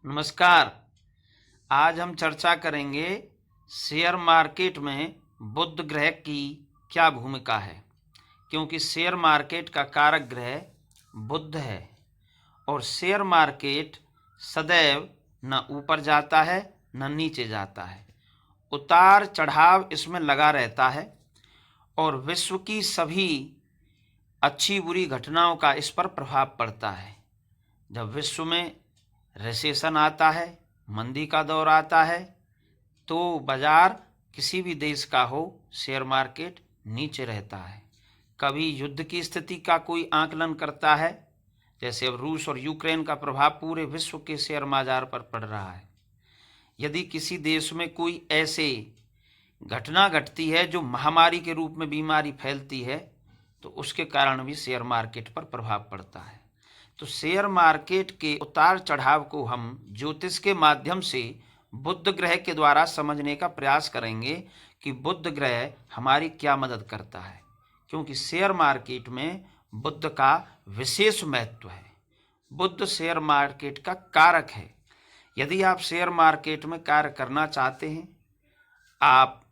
नमस्कार। आज हम चर्चा करेंगे शेयर मार्केट में बुध ग्रह की क्या भूमिका है, क्योंकि शेयर मार्केट का कारक ग्रह बुध है और शेयर मार्केट सदैव न ऊपर जाता है न नीचे जाता है, उतार चढ़ाव इसमें लगा रहता है और विश्व की सभी अच्छी बुरी घटनाओं का इस पर प्रभाव पड़ता है। जब विश्व में रिसेशन आता है, मंदी का दौर आता है, तो बाजार किसी भी देश का हो, शेयर मार्केट नीचे रहता है। कभी युद्ध की स्थिति का कोई आकलन करता है, जैसे अब रूस और यूक्रेन का प्रभाव पूरे विश्व के शेयर बाजार पर पड़ रहा है। यदि किसी देश में कोई ऐसे घटना घटती है जो महामारी के रूप में बीमारी फैलती है, तो उसके कारण भी शेयर मार्केट पर प्रभाव पड़ता है। तो शेयर मार्केट के उतार चढ़ाव को हम ज्योतिष के माध्यम से बुध ग्रह के द्वारा समझने का प्रयास करेंगे कि बुध ग्रह हमारी क्या मदद करता है, क्योंकि शेयर मार्केट में बुध का विशेष महत्व है। बुध शेयर मार्केट का कारक है। यदि आप शेयर मार्केट में कार्य करना चाहते हैं, आप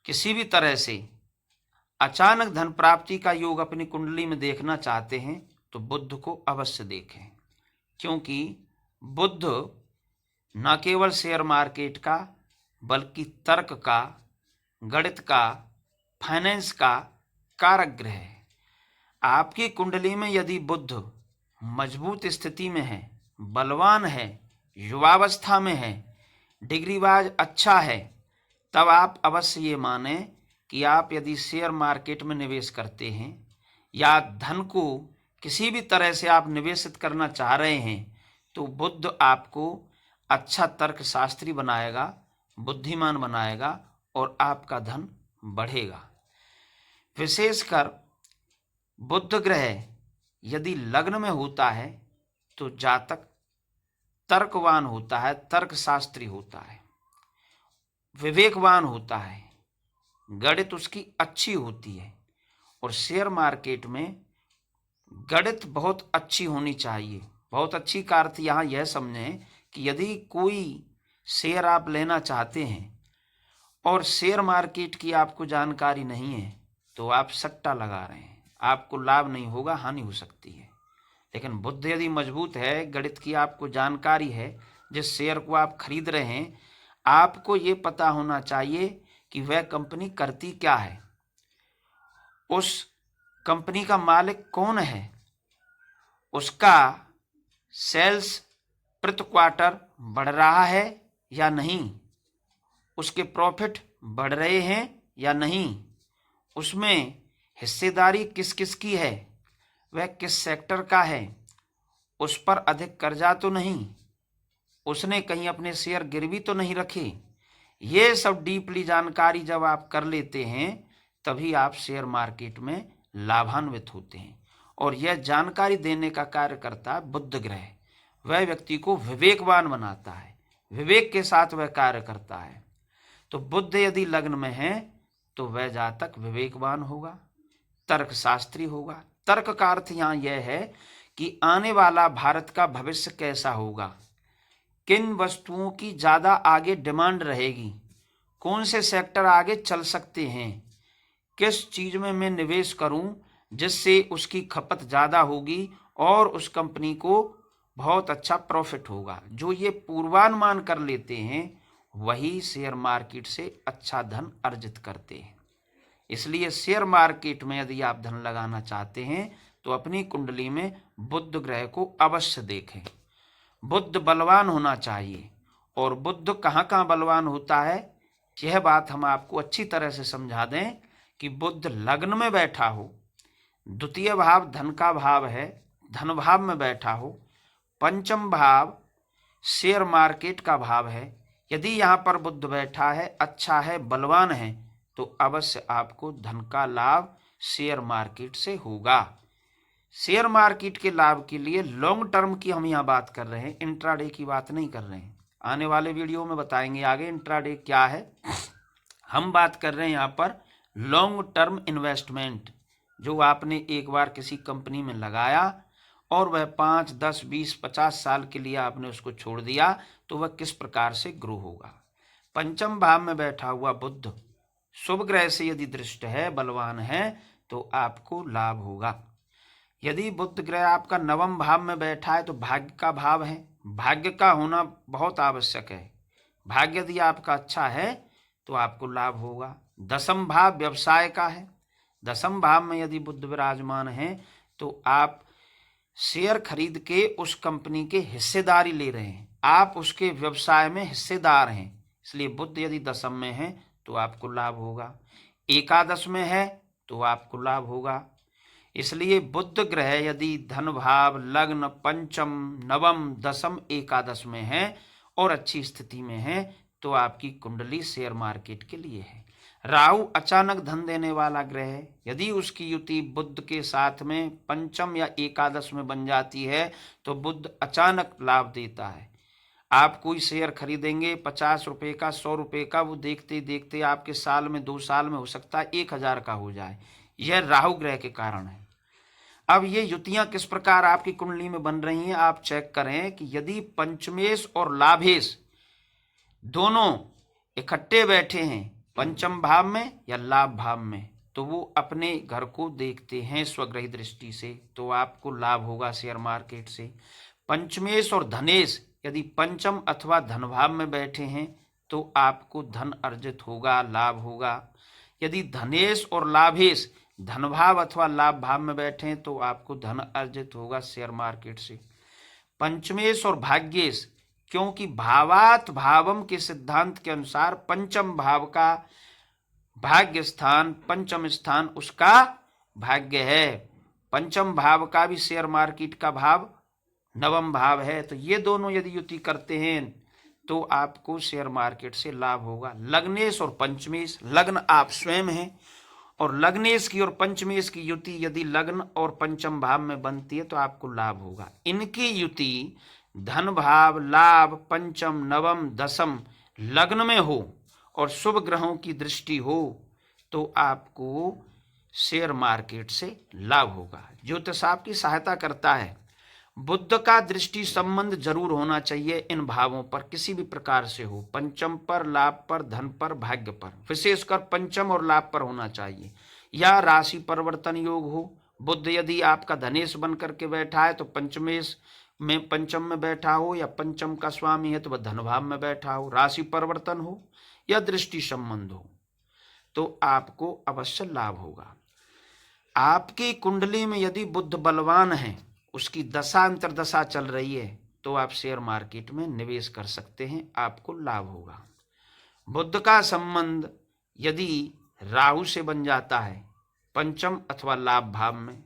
किसी भी तरह से अचानक धन प्राप्ति का योग अपनी कुंडली में देखना चाहते हैं, तो बुध को अवश्य देखें, क्योंकि बुध न केवल शेयर मार्केट का बल्कि तर्क का, गणित का, फाइनेंस का कारक ग्रह है। आपकी कुंडली में यदि बुध मजबूत स्थिति में है, बलवान है, युवावस्था में है, डिग्रीबाज अच्छा है, तब आप अवश्य ये माने कि आप यदि शेयर मार्केट में निवेश करते हैं या धन को किसी भी तरह से आप निवेशित करना चाह रहे हैं, तो बुध आपको अच्छा तर्कशास्त्री बनाएगा, बुद्धिमान बनाएगा और आपका धन बढ़ेगा। विशेषकर बुध ग्रह यदि लग्न में होता है तो जातक तर्कवान होता है, तर्कशास्त्री होता है, विवेकवान होता है, गणित उसकी अच्छी होती है। और शेयर मार्केट में गणित बहुत अच्छी होनी चाहिए। बहुत अच्छी का अर्थ यहाँ यह समझें कि यदि कोई शेयर आप लेना चाहते हैं और शेयर मार्केट की आपको जानकारी नहीं है, तो आप सट्टा लगा रहे हैं, आपको लाभ नहीं होगा, हानि हो सकती है। लेकिन बुद्ध यदि मजबूत है, गणित की आपको जानकारी है, जिस शेयर को आप खरीद रहे हैं, आपको ये पता होना चाहिए कि वह कंपनी करती क्या है, उस कंपनी का मालिक कौन है, उसका सेल्स प्रति क्वार्टर बढ़ रहा है या नहीं, उसके प्रॉफिट बढ़ रहे हैं या नहीं, उसमें हिस्सेदारी किस किस की है, वह किस सेक्टर का है, उस पर अधिक कर्जा तो नहीं, उसने कहीं अपने शेयर गिरवी तो नहीं रखे। ये सब डीपली जानकारी जब आप कर लेते हैं, तभी आप शेयर मार्केट में लाभान्वित होते हैं। और यह जानकारी देने का कार्य करता है बुध ग्रह। वह व्यक्ति को विवेकवान बनाता है, विवेक के साथ वह कार्य करता है। तो बुध यदि लग्न में है तो वह जातक विवेकवान होगा, तर्कशास्त्री होगा। तर्क का अर्थ यहाँ यह है कि आने वाला भारत का भविष्य कैसा होगा, किन वस्तुओं की ज़्यादा आगे डिमांड रहेगी, कौन से सेक्टर आगे चल सकते हैं, किस चीज़ में मैं निवेश करूं जिससे उसकी खपत ज़्यादा होगी और उस कंपनी को बहुत अच्छा प्रॉफिट होगा। जो ये पूर्वानुमान कर लेते हैं, वही शेयर मार्केट से अच्छा धन अर्जित करते हैं। इसलिए शेयर मार्केट में यदि आप धन लगाना चाहते हैं, तो अपनी कुंडली में बुध ग्रह को अवश्य देखें। बुध बलवान होना चाहिए। और बुध कहाँ कहाँ बलवान होता है, यह बात हम आपको अच्छी तरह से समझा दें कि बुध लग्न में बैठा हो, द्वितीय भाव धन का भाव है, धन भाव में बैठा हो, पंचम भाव शेयर मार्केट का भाव है, यदि यहाँ पर बुध बैठा है, अच्छा है, बलवान है, तो अवश्य आपको धन का लाभ शेयर मार्केट से होगा। शेयर मार्केट के लाभ के लिए लॉन्ग टर्म की हम यहाँ बात कर रहे हैं, इंट्राडे की बात नहीं कर रहे हैं। आने वाले वीडियो में बताएंगे आगे इंट्राडे क्या है। हम बात कर रहे हैं यहाँ पर लॉन्ग टर्म इन्वेस्टमेंट, जो आपने एक बार किसी कंपनी में लगाया और वह 5, 10, 20, 50 साल के लिए आपने उसको छोड़ दिया तो वह किस प्रकार से ग्रो होगा। पंचम भाव में बैठा हुआ बुध शुभ ग्रह से यदि दृष्ट है, बलवान है, तो आपको लाभ होगा। यदि बुध ग्रह आपका नवम भाव में बैठा है तो भाग्य का भाव है, भाग्य का होना बहुत आवश्यक है। भाग्य यदि आपका अच्छा है तो आपको लाभ होगा। दसम भाव व्यवसाय का है, दसम भाव में यदि बुध विराजमान है तो आप शेयर खरीद के उस कंपनी के हिस्सेदारी ले रहे हैं, आप उसके व्यवसाय में हिस्सेदार हैं, इसलिए बुध यदि दसम में है तो आपको लाभ होगा। एकादश में है तो आपको लाभ होगा। इसलिए बुध ग्रह यदि धन भाव, लग्न, पंचम, नवम, दसम, एकादश में है और अच्छी स्थिति में है तो आपकी कुंडली शेयर मार्केट के लिए है। राहु अचानक धन देने वाला ग्रह है, यदि उसकी युति बुध के साथ में पंचम या एकादश में बन जाती है तो बुध अचानक लाभ देता है। आप कोई शेयर खरीदेंगे 50 रुपए का, 100 रुपए का, वो देखते देखते आपके साल में, 2 साल में हो सकता है 1000 का हो जाए। यह राहु ग्रह के कारण है। अब ये युतियां किस प्रकार आपकी कुंडली में बन रही हैं, आप चेक करें कि यदि पंचमेश और लाभेश दोनों इकट्ठे बैठे हैं पंचम भाव में या लाभ भाव में, तो वो अपने घर को देखते हैं स्वग्रही दृष्टि से, तो आपको लाभ होगा शेयर मार्केट से। पंचमेश और धनेश यदि पंचम अथवा धन भाव में बैठे हैं तो आपको धन अर्जित होगा, लाभ होगा। यदि धनेश और लाभेश धन भाव अथवा लाभ भाव में बैठे हैं तो आपको धन अर्जित होगा शेयर मार्केट से। पंचमेश और भाग्येश, क्योंकि भावात भावम के सिद्धांत के अनुसार पंचम भाव का भाग्य स्थान, पंचम स्थान उसका भाग्य है। पंचम भाव का भी शेयर मार्केट का भाव नवम भाव है, तो ये दोनों यदि युति करते हैं तो आपको शेयर मार्केट से लाभ होगा। लग्नेश और पंचमेश, लग्न आप स्वयं हैं और लग्नेश की और पंचमेश की युति यदि लग्न और पंचम भाव में बनती है तो आपको लाभ होगा। इनकी युति धन भाव, लाभ, पंचम, नवम, दसम लग्न में हो और शुभ ग्रहों की दृष्टि हो तो आपको शेयर मार्केट से लाभ होगा। ज्योतिष आपकी सहायता करता है। बुध का दृष्टि संबंध जरूर होना चाहिए इन भावों पर, किसी भी प्रकार से हो, पंचम पर, लाभ पर, धन पर, भाग्य पर, विशेषकर पंचम और लाभ पर होना चाहिए। या राशि परिवर्तन योग हो, बुध यदि आपका धनेश बन करके बैठा है तो पंचमेश में, पंचम में बैठा हो, या पंचम का स्वामी है तो वह धन भाव में बैठा हो, राशि परिवर्तन हो या दृष्टि संबंध हो तो आपको अवश्य लाभ होगा। आपकी कुंडली में यदि बुध बलवान है, उसकी दशा अंतरदशा चल रही है तो आप शेयर मार्केट में निवेश कर सकते हैं, आपको लाभ होगा। बुध का संबंध यदि राहु से बन जाता है पंचम अथवा लाभ भाव में,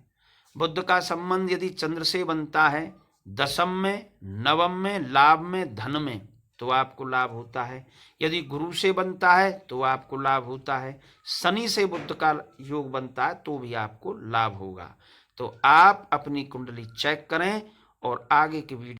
बुध का संबंध यदि चंद्र से बनता है दसम में, नवम में, लाभ में, धन में, तो आपको लाभ होता है। यदि गुरु से बनता है तो आपको लाभ होता है। शनि से बुध का योग बनता है तो भी आपको लाभ होगा। तो आप अपनी कुंडली चेक करें और आगे के वीडियो